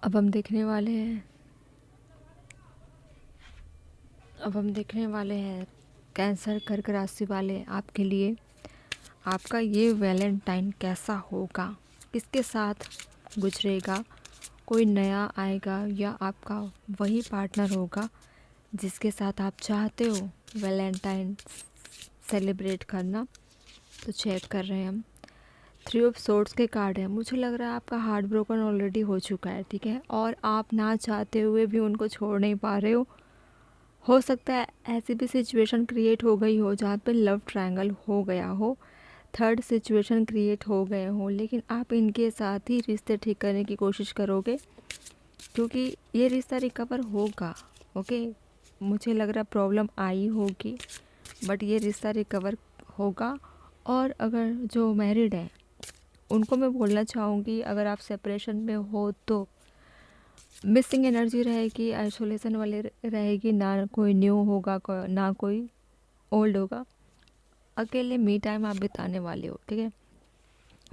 अब हम देखने वाले हैं कैंसर कर्क राशि वाले आपके लिए आपका ये वैलेंटाइन कैसा होगा, किसके साथ गुजरेगा, कोई नया आएगा या आपका वही पार्टनर होगा जिसके साथ आप चाहते हो वैलेंटाइन सेलिब्रेट करना। तो चेक कर रहे हैं हम। 3 ऑफ सोर्ड्स के कार्ड है। मुझे लग रहा है आपका हार्ट ब्रोकन ऑलरेडी हो चुका है, ठीक है, और आप ना चाहते हुए भी उनको छोड़ नहीं पा रहे हो सकता है ऐसी भी सिचुएशन क्रिएट हो गई हो जहाँ पे लव ट्रायंगल हो गया हो, थर्ड सिचुएशन क्रिएट हो गए हो, लेकिन आप इनके साथ ही रिश्ते ठीक करने की कोशिश करोगे क्योंकि ये रिश्ता रिकवर होगा। ओके, मुझे लग रहा प्रॉब्लम आई होगी बट ये रिश्ता रिकवर होगा। और अगर जो मैरिड है उनको मैं बोलना चाहूँगी, अगर आप सेपरेशन में हो तो मिसिंग एनर्जी रहेगी, आइसोलेशन वाली रहेगी, ना कोई न्यू होगा ना कोई ओल्ड होगा, अकेले मी टाइम आप बिताने वाले हो, ठीक है।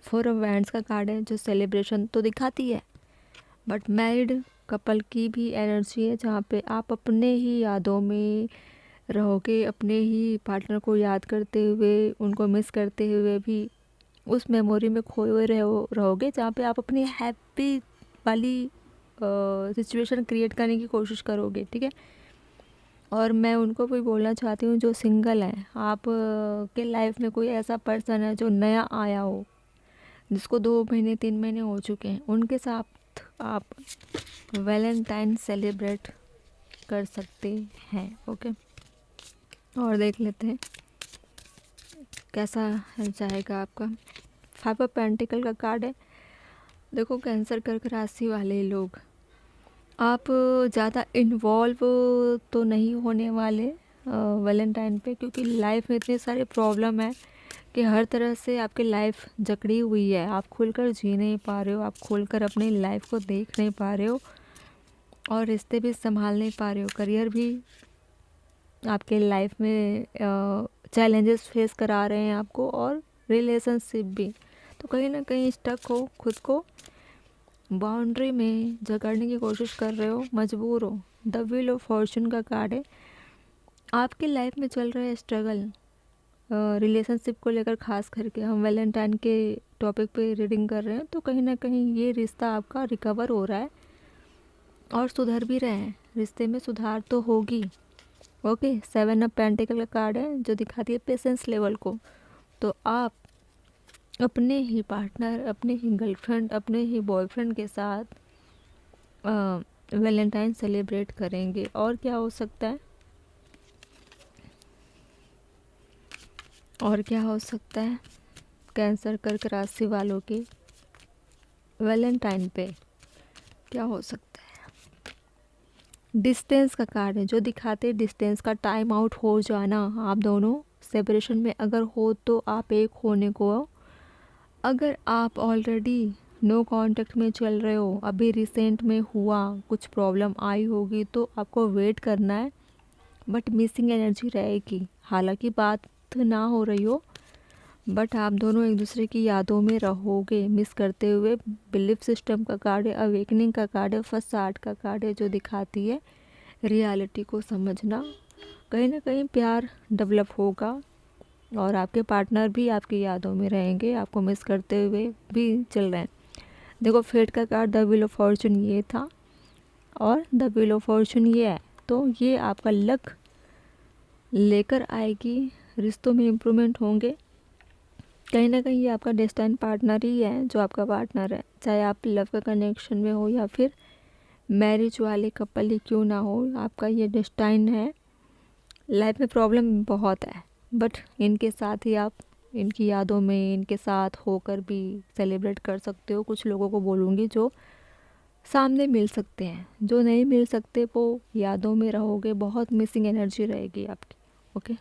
4 ऑफ वैंड्स का कार्ड है जो सेलिब्रेशन तो दिखाती है बट मैरिड कपल की भी एनर्जी है जहाँ पे आप अपने ही यादों में रहोगे, अपने ही पार्टनर को याद करते हुए, उनको मिस करते हुए भी उस मेमोरी में खोए हुए रहोगे जहाँ पे आप अपनी हैप्पी वाली सिचुएशन क्रिएट करने की कोशिश करोगे, ठीक है। और मैं उनको भी बोलना चाहती हूँ जो सिंगल हैं, आप के लाइफ में कोई ऐसा पर्सन है जो नया आया हो, जिसको 2 महीने 3 महीने हो चुके हैं, उनके साथ आप वैलेंटाइन सेलिब्रेट कर सकते हैं। ओके, और देख लेते हैं कैसा जाएगा आपका। 5 ऑफ पेंटिकल का कार्ड है। देखो कैंसर कर्क राशि वाले लोग, आप ज़्यादा इन्वॉल्व तो नहीं होने वाले वैलेंटाइन पे, क्योंकि लाइफ में इतने सारे प्रॉब्लम है कि हर तरह से आपकी लाइफ जकड़ी हुई है, आप खुलकर जी नहीं पा रहे हो, आप खुलकर अपनी लाइफ को देख नहीं पा रहे हो और रिश्ते भी संभाल नहीं पा रहे हो, करियर भी आपके लाइफ में चैलेंजेस फेस करा रहे हैं आपको, और रिलेशनशिप भी। तो कहीं ना कहीं स्टक हो, खुद को बाउंड्री में जकड़ने की कोशिश कर रहे हो, मजबूर हो। द व्हील ऑफ फॉर्चून का कार्ड है। आपकी लाइफ में चल रहे स्ट्रगल रिलेशनशिप को लेकर, खास करके हम वैलेंटाइन के टॉपिक पे रीडिंग कर रहे हैं, तो कहीं ना कहीं ये रिश्ता आपका रिकवर हो रहा है और सुधर भी रहे हैं, रिश्ते में सुधार तो होगी। ओके, 7 ऑफ पेंटिकल का कार्ड है जो दिखाती है पेशेंस लेवल को। तो आप अपने ही पार्टनर, अपने ही गर्लफ्रेंड, अपने ही बॉयफ्रेंड के साथ वैलेंटाइन सेलिब्रेट करेंगे। और क्या हो सकता है, और क्या हो सकता है कैंसर कर्क राशि वालों के वैलेंटाइन पे क्या हो सकता है। डिस्टेंस का कार्ड है जो दिखाते डिस्टेंस का टाइम आउट हो जाना। आप दोनों सेपरेशन में अगर हो तो आप एक होने को, अगर आप ऑलरेडी नो कांटेक्ट में चल रहे हो, अभी रिसेंट में हुआ कुछ प्रॉब्लम आई होगी तो आपको वेट करना है, बट मिसिंग एनर्जी रहेगी। हालांकि बात ना हो रही हो बट आप दोनों एक दूसरे की यादों में रहोगे मिस करते हुए। बिलीफ सिस्टम का कार्ड है, अवेकनिंग का कार्ड है, फर्स्ट आर्ट का कार्ड है जो दिखाती है रियलिटी को समझना। कहीं ना कहीं प्यार डेवलप होगा और आपके पार्टनर भी आपकी यादों में रहेंगे, आपको मिस करते हुए भी चल रहे हैं। देखो फेट का card the wheel of Fortune ये था और द व्हील ऑफ फॉर्चून ये है, तो ये आपका लक लेकर आएगी, रिश्तों में इम्प्रूवमेंट होंगे। कहीं ना कहीं ये आपका डेस्टाइन पार्टनर ही है जो आपका पार्टनर है, चाहे आप लव का कनेक्शन में हो या फिर मैरिज वाले कपल ही क्यों ना हो, आपका ये डेस्टाइन है। लाइफ में प्रॉब्लम बहुत है बट इनके साथ ही आप इनकी यादों में इनके साथ होकर भी सेलिब्रेट कर सकते हो। कुछ लोगों को बोलूँगी जो सामने मिल सकते हैं, जो नहीं मिल सकते वो यादों में रहोगे, बहुत मिसिंग एनर्जी रहेगी आपकी। ओके।